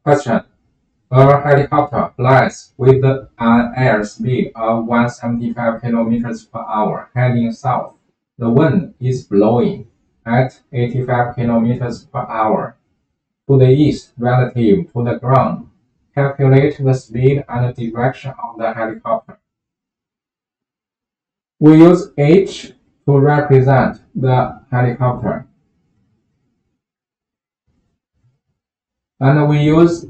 Question. A helicopter flies with an airspeed of 175 kilometers per hour heading south. The wind is blowing at 85 kilometers per hour to the east relative to the ground. Calculate the speed and direction of the helicopter. We use H to represent the helicopter, and we use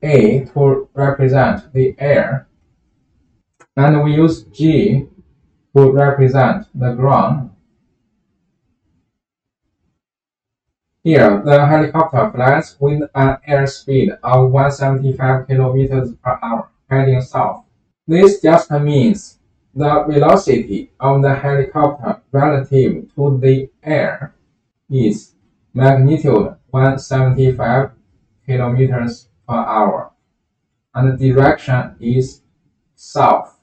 A to represent the air, and we use G to represent the ground. Here, the helicopter flies with an airspeed of 175 kilometers per hour heading south. This just means the velocity of the helicopter relative to the air is magnitude 175 kilometers per hour, and the direction is south.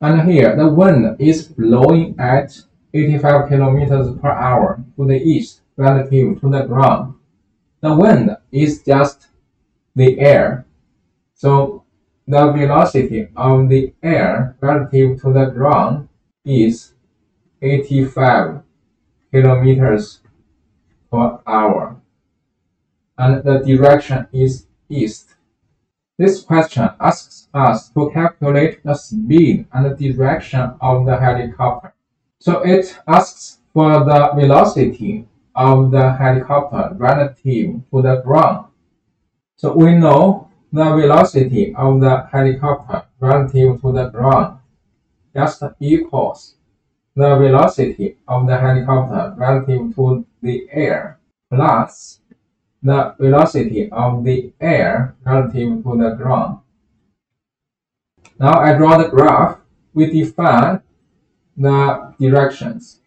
And here, the wind is blowing at 85 kilometers per hour to the east relative to the ground. The wind is just the air, so the velocity of the air relative to the ground is 85 kilometers per hour, and the direction is east. This question asks us to calculate the speed and direction of the helicopter. So it asks for the velocity of the helicopter relative to the ground. So we know the velocity of the helicopter relative to the ground just equals the velocity of the helicopter relative to the air plus the velocity of the air relative to the ground. Now I draw the graph. We define the directions.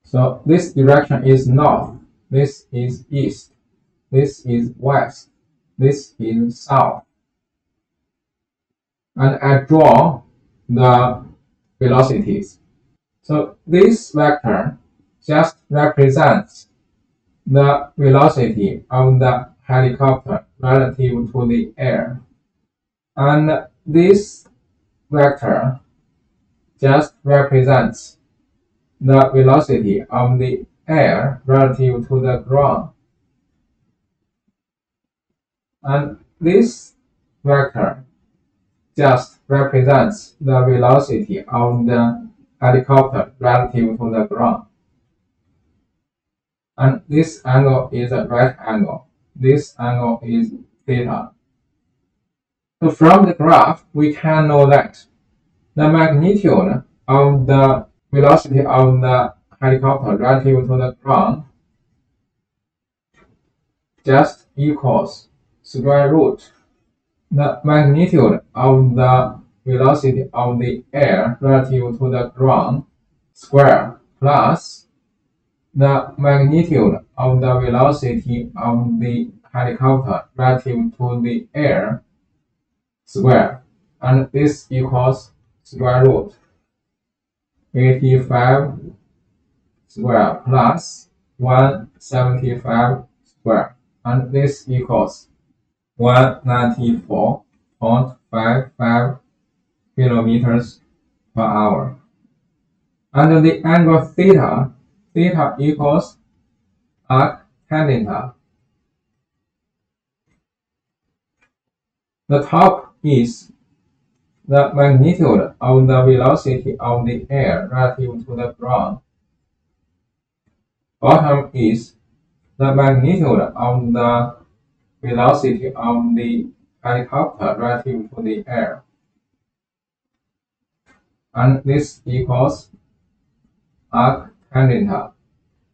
So this direction is north, this is east, this is west, this is south. And I draw the velocities. So this vector just represents the velocity of the helicopter relative to the air. And this vector just represents the velocity of the air relative to the ground. And this vector just represents the velocity of the helicopter relative to the ground. And this angle is a right angle. This angle is theta. So from the graph, we can know that the magnitude of the velocity of the helicopter relative to the ground just equals square root the magnitude of the velocity of the air relative to the ground square plus the magnitude of the velocity of the helicopter relative to the air square, and this equals square root 85 square plus 175 square, and this equals 194.55 kilometers per hour. And the angle theta equals arc tangent. The top is the magnitude of the velocity of the air relative to the ground. Bottom is the magnitude of the velocity of the helicopter relative to the air. And this equals arc tangent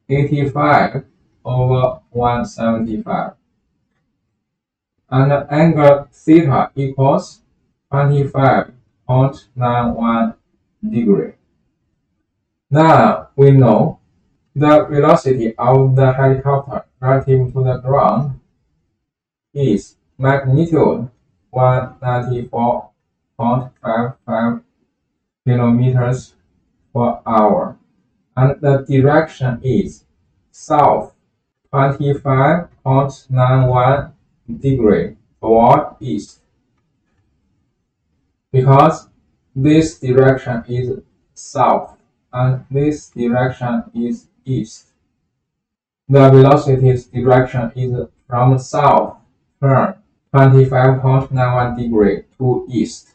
85 over 175. And the angle theta equals 25.91 degree. Now we know the velocity of the helicopter relative to the ground is magnitude 194.55 kilometers per hour, and the direction is south 25.91 degree toward east. Because this direction is south and this direction is east, the velocity's direction is from south, turn 25.91 degree to east.